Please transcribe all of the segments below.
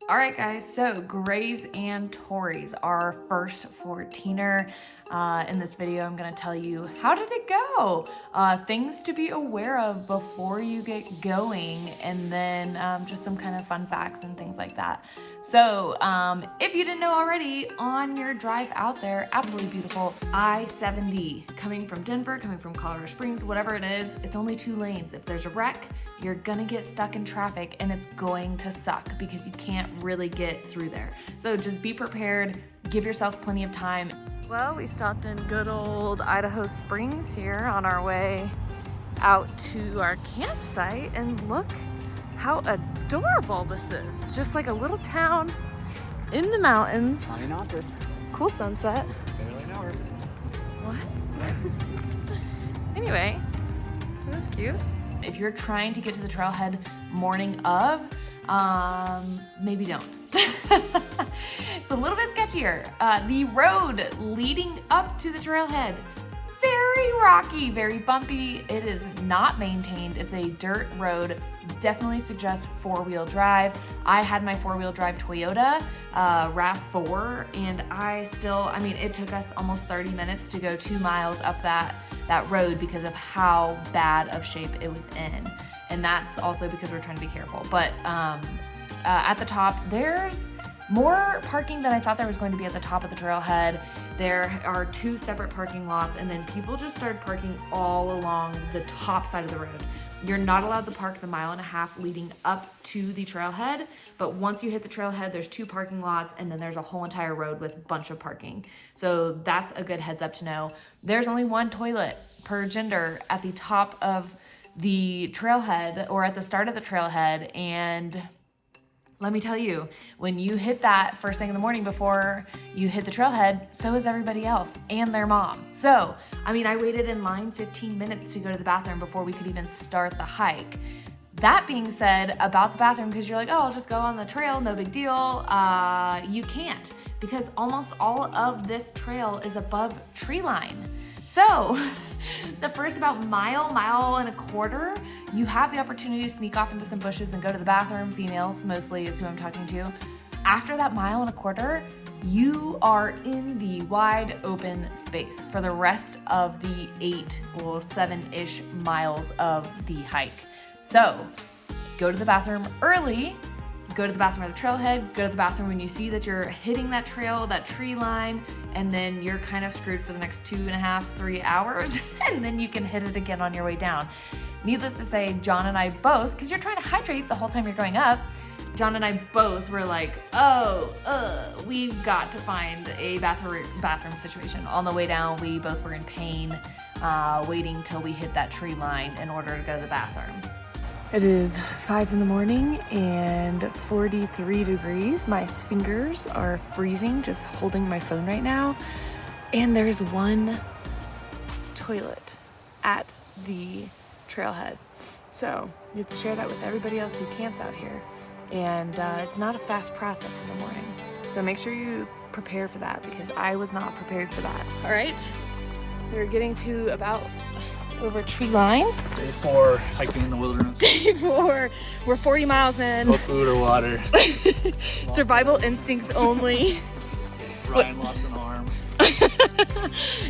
All right, guys, so Grays and Torreys, our first 14er. In this video, I'm gonna tell you, how did it go? Things to be aware of before you get going, and then just some kind of fun facts and things like that. So if you didn't know already, on your drive out there, absolutely beautiful I-70, coming from Denver, coming from Colorado Springs, whatever it is, it's only 2 lanes. If there's a wreck, you're gonna get stuck in traffic and it's going to suck because you can't really get through there. So just be prepared, give yourself plenty of time. Well, we stopped in good old Idaho Springs here on our way out to our campsite, and look how adorable this is. Just like a little town in the mountains. Cool sunset. Barely know her. What? Anyway, this is cute. If you're trying to get to the trailhead morning of, maybe don't. It's a little bit sketchier. The road leading up to the trailhead, very rocky, very bumpy. It is not maintained. It's a dirt road. Definitely suggest 4-wheel drive. I had my 4-wheel drive Toyota RAV4, and it took us almost 30 minutes to go 2 miles up that road because of how bad of shape it was in. And that's also because we're trying to be careful. But at the top, there's more parking than I thought there was going to be at the top of the trailhead. There are 2 separate parking lots, and then people just started parking all along the top side of the road. You're not allowed to park the 1.5 miles leading up to the trailhead, but once you hit the trailhead, there's 2 parking lots, and then there's a whole entire road with a bunch of parking. So that's a good heads up to know. There's only 1 toilet per gender at the top of the trailhead, or at the start of the trailhead, and let me tell you, when you hit that first thing in the morning before you hit the trailhead, so is everybody else and their mom. So, I waited in line 15 minutes to go to the bathroom before we could even start the hike. That being said, about the bathroom, because you're like, oh, I'll just go on the trail, no big deal. You can't, because almost all of this trail is above tree line. So the first about mile and a quarter, you have the opportunity to sneak off into some bushes and go to the bathroom. Females mostly is who I'm talking to. After that 1.25 miles, you are in the wide open space for the rest of the 8 or 7-ish miles of the hike. So go to the bathroom early. Go to the bathroom at the trailhead, go to the bathroom when you see that you're hitting that trail, that tree line, and then you're kind of screwed for the next 2.5, 3 hours, and then you can hit it again on your way down. Needless to say, John and I both, because you're trying to hydrate the whole time you're going up, John and I both were like, we've got to find a bathroom situation. On the way down, we both were in pain, waiting till we hit that tree line in order to go to the bathroom. It is 5 in the morning and 43 degrees. My fingers are freezing just holding my phone right now. And there's 1 toilet at the trailhead. So you have to share that with everybody else who camps out here. And it's not a fast process in the morning. So make sure you prepare for that, because I was not prepared for that. All right, we're getting to about over tree line. Day 4, hiking in the wilderness. Day 4, we're 40 miles in. No food or water. Survival instincts only. Ryan lost an arm.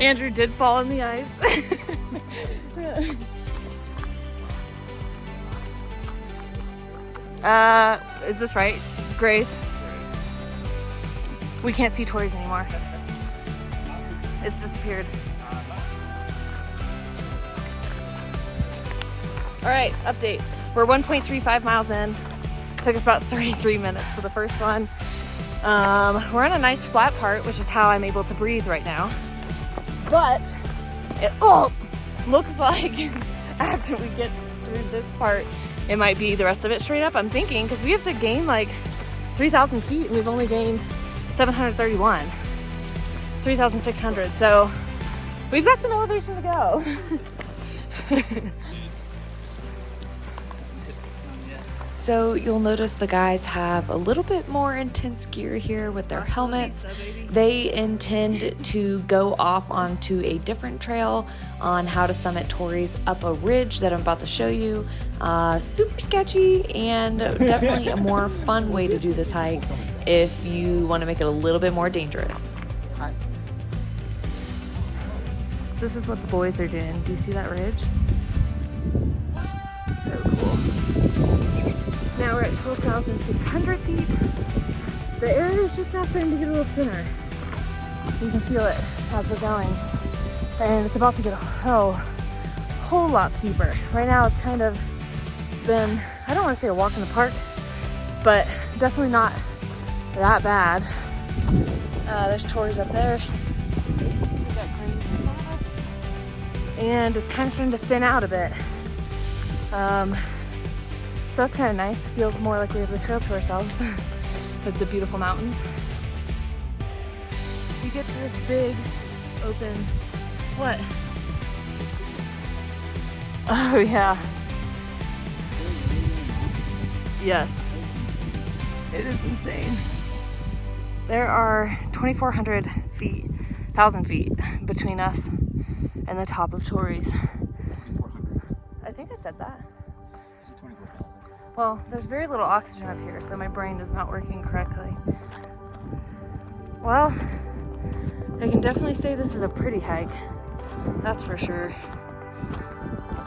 Andrew did fall in the ice. Is this right? Grace? We can't see Torreys anymore. It's disappeared. All right, update. We're 1.35 miles in. Took us about 33 minutes for the first one. We're on a nice flat part, which is how I'm able to breathe right now. But it looks like after we get through this part, it might be the rest of it straight up, I'm thinking, because we have to gain like 3,000 feet and we've only gained 731, 3,600. So we've got some elevation to go. So you'll notice the guys have a little bit more intense gear here with their helmets. They intend to go off onto a different trail on how to summit Torreys up a ridge that I'm about to show you. Super sketchy and definitely a more fun way to do this hike if you want to make it a little bit more dangerous. This is what the boys are doing. Do you see that ridge? So cool. Now we're at 12,600 feet. The air is just now starting to get a little thinner. You can feel it as we're going. And it's about to get a whole lot steeper. Right now it's kind of been, I don't want to say a walk in the park, but definitely not that bad. There's Torreys up there. And it's kind of starting to thin out a bit. So that's kind of nice. It feels more like we have the trail to ourselves with the beautiful mountains. You get to this big open, what? Oh yeah. Yes. It is insane. There are 2,400 feet, 1,000 feet between us and the top of Torreys. 2,400. I think I said that. This is 24,000. Well, there's very little oxygen up here, so my brain is not working correctly. Well, I can definitely say this is a pretty hike. That's for sure.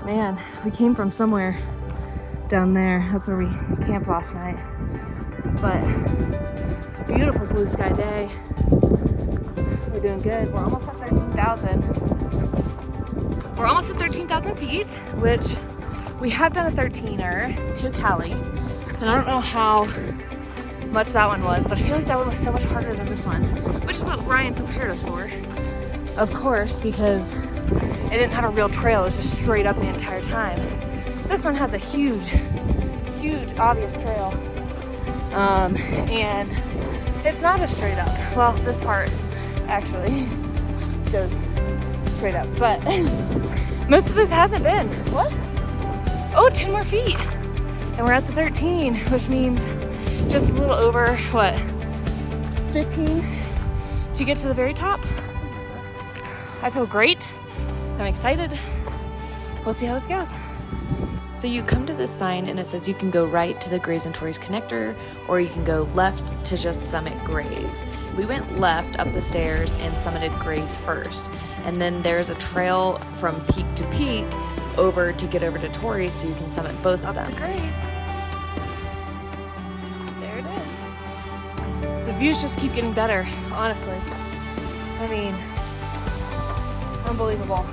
Man, we came from somewhere down there. That's where we camped last night. But beautiful blue sky day. We're doing good. We're almost at 13,000. We're almost at 13,000 feet, which we have done a 13er to Cali. And I don't know how much that one was, but I feel like that one was so much harder than this one, which is what Ryan prepared us for. Of course, because it didn't have a real trail. It was just straight up the entire time. This one has a huge obvious trail. And it's not as straight up. Well, this part actually goes straight up, but most of this hasn't been. What? Oh, 10 more feet. And we're at the 13, which means just a little over, what, 15 to get to the very top. I feel great. I'm excited. We'll see how this goes. So you come to this sign and it says you can go right to the Grays and Torreys connector, or you can go left to just summit Grays. We went left up the stairs and summited Grays first. And then there's a trail from peak to peak over to get over to Torreys, so you can summit both of them. Up to Grays. There it is. The views just keep getting better, honestly. I mean, unbelievable.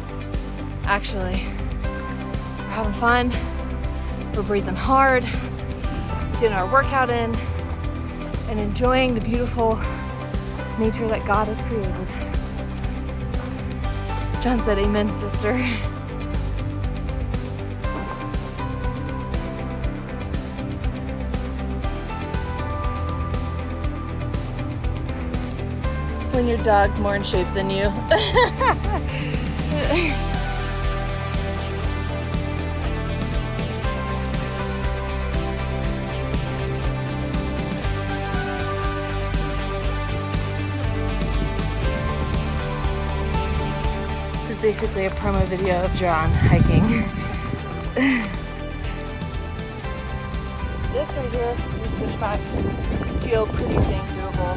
Actually, we're having fun. We're breathing hard, getting our workout in, and enjoying the beautiful nature that God has created. John said, "Amen, sister." When your dog's more in shape than you. This is basically a promo video of John hiking. This right here, these switchbacks feel pretty dang doable.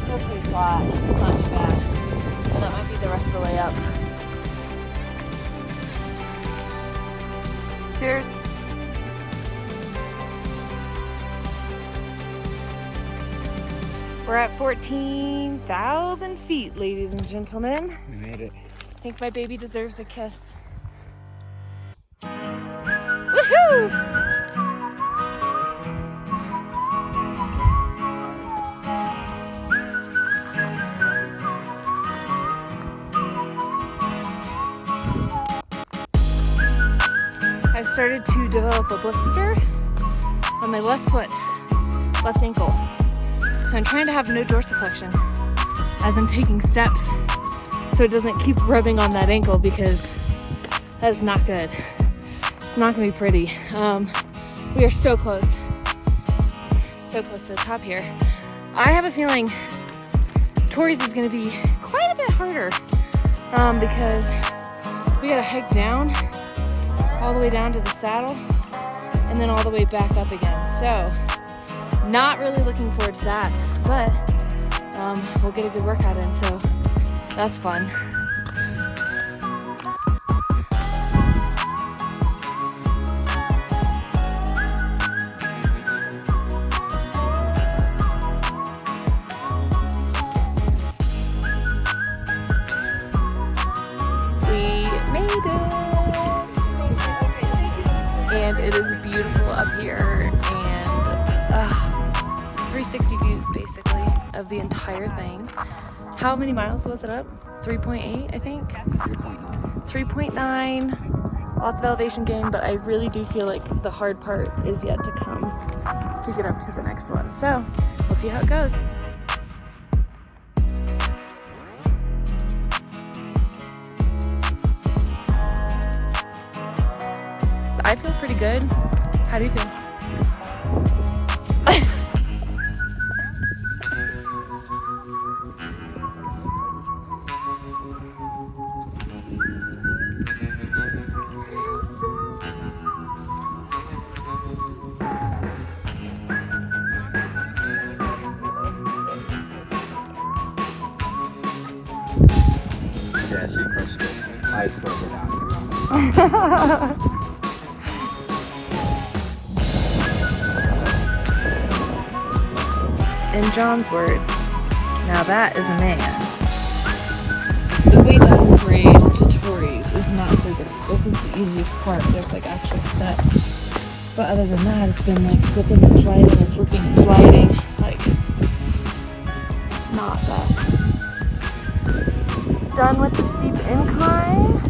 They're pretty flat. It's not too bad. And that might be the rest of the way up. Cheers. We're at 14,000 feet, ladies and gentlemen. We made it. I think my baby deserves a kiss. Woohoo! I've started to develop a blister on my left foot, left ankle. So I'm trying to have no dorsiflexion as I'm taking steps so it doesn't keep rubbing on that ankle, because that is not good. It's not gonna be pretty. We are so close. So close to the top here. I have a feeling Torreys is gonna be quite a bit harder because we gotta hike down, all the way down to the saddle, and then all the way back up again. So, not really looking forward to that, but we'll get a good workout in, so that's fun. And it is beautiful up here, and 360 views basically of the entire thing. How many miles was it up? 3.8, I think. 3.9. Lots of elevation gain, but I really do feel like the hard part is yet to come to get up to the next one. So we'll see how it goes. I feel pretty good. How do you feel? Yeah, she crushed it. I slowed her down too. In John's words, now that is a man. The way down grade to Torreys is not so good. This is the easiest part. There's like actual steps. But other than that, it's been like slipping and sliding and slipping and sliding. Like, not best. Done with the steep incline.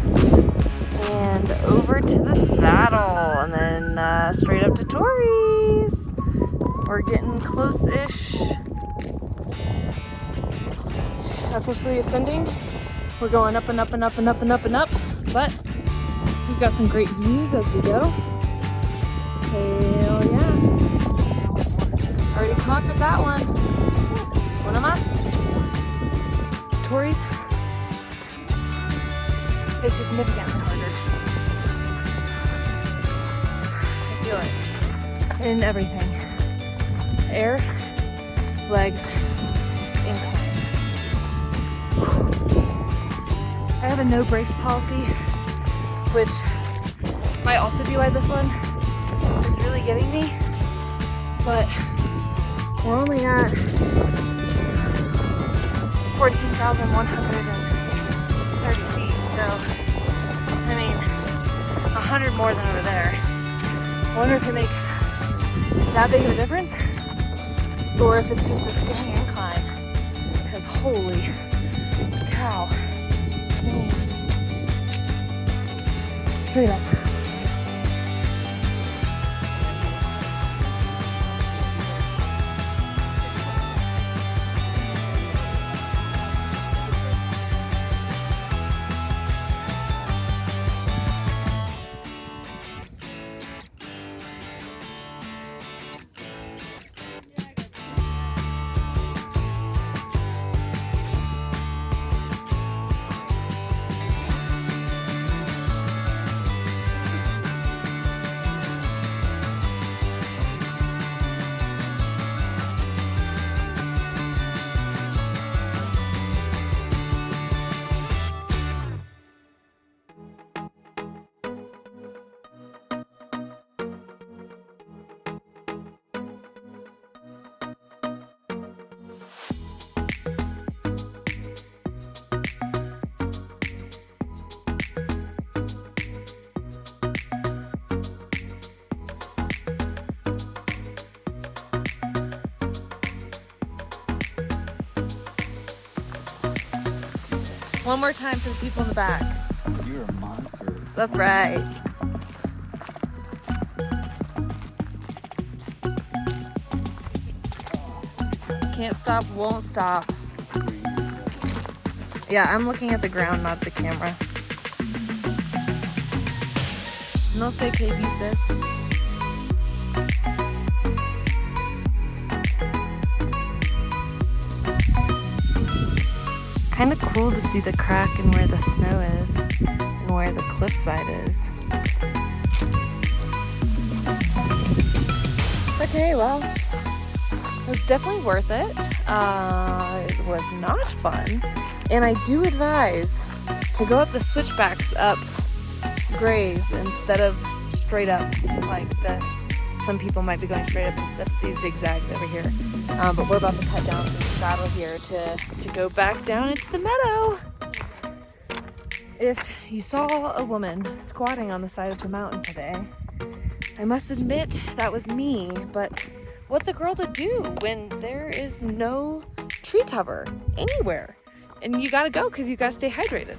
And over to the saddle. And then straight up to Torreys. We're getting close-ish. Officially ascending. We're going up and up and up and up and up and up. But we've got some great views as we go. Hell yeah. Already conquered that one. One of us. Torreys is significantly harder. I feel it in everything. Air, legs, incline. I have a no brakes policy, which might also be why this one is really getting me, but we're only at 14,130 feet, so I mean 100 more than over there. I wonder if it makes that big of a difference, or if it's just this dang incline, because holy cow. Man. Straight up. One more time for the people in the back. You're a monster. That's right. Can't stop, won't stop. Yeah, I'm looking at the ground, not the camera. No sé qué dices. Kind of cool to see the crack and where the snow is and where the cliffside is. Okay, well, it was definitely worth it. It was not fun. And I do advise to go up the switchbacks up grays instead of straight up like this. Some people might be going straight up instead of these zigzags over here. But we're about to cut down from the saddle here to go back down into the meadow. If you saw a woman squatting on the side of the mountain today, I must admit that was me, but what's a girl to do when there is no tree cover anywhere? And you gotta go because you gotta stay hydrated.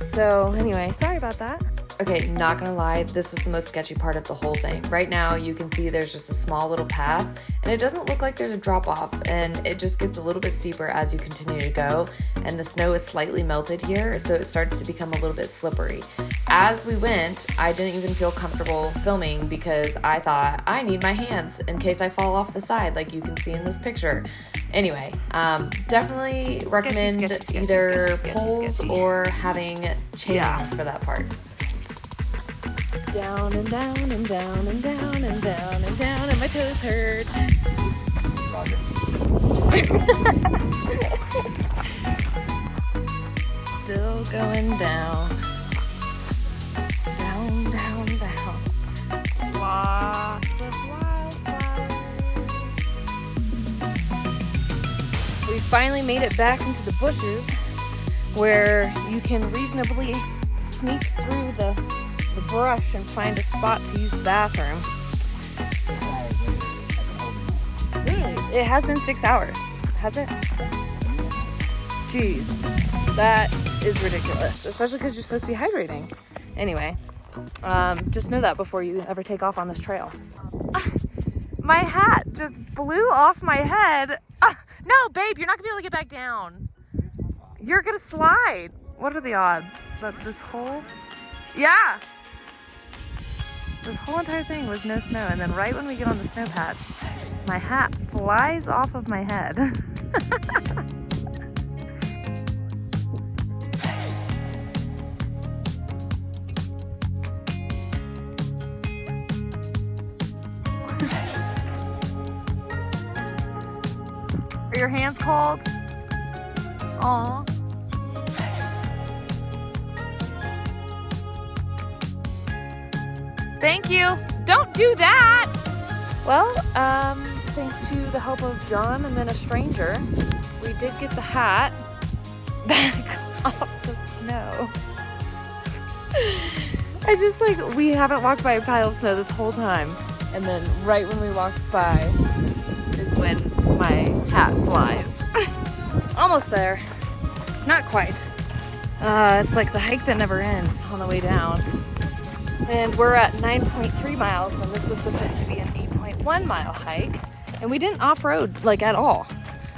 So anyway, sorry about that. Okay, not gonna lie, this was the most sketchy part of the whole thing. Right now, you can see there's just a small little path, and it doesn't look like there's a drop off, and it just gets a little bit steeper as you continue to go, and the snow is slightly melted here, so it starts to become a little bit slippery. As we went, I didn't even feel comfortable filming because I thought, I need my hands in case I fall off the side, like you can see in this picture. Anyway, definitely recommend either poles or having chains for that part. Down and down and down and down and down and down, and my toes hurt. Roger. Still going down. Down, down, down. Lots of wildflowers. We finally made it back into the bushes where you can reasonably sneak through the brush and find a spot to use the bathroom. Really? It has been 6 hours. Has it? Jeez. That is ridiculous. Especially because you're supposed to be hydrating. Anyway, just know that before you ever take off on this trail. My hat just blew off my head. No, babe, you're not gonna be able to get back down. You're gonna slide. What are the odds that this whole... Yeah! This whole entire thing was no snow, and then right when we get on the snow patch, my hat flies off of my head. Are your hands cold? Aw. Thank you. Don't do that. Well, thanks to the help of John and then a stranger, we did get the hat back off the snow. We haven't walked by a pile of snow this whole time. And then right when we walked by is when my hat flies. Almost there. Not quite. It's like the hike that never ends on the way down. And we're at 9.3 miles when this was supposed to be an 8.1 mile hike. And we didn't off-road like at all.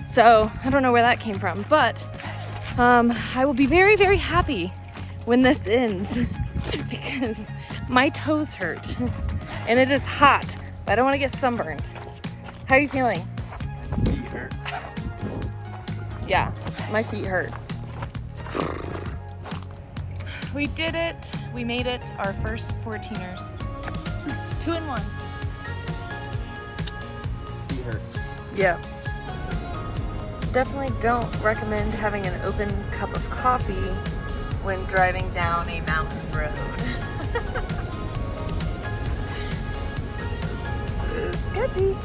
So I don't know where that came from, but I will be very, very happy when this ends because my toes hurt and it is hot, but I don't want to get sunburned. How are you feeling? Feet hurt. Yeah, my feet hurt. We did it. We made it. Our first 14ers. 2 and 1. Feet hurt. Yeah. Definitely don't recommend having an open cup of coffee when driving down a mountain road. Sketchy.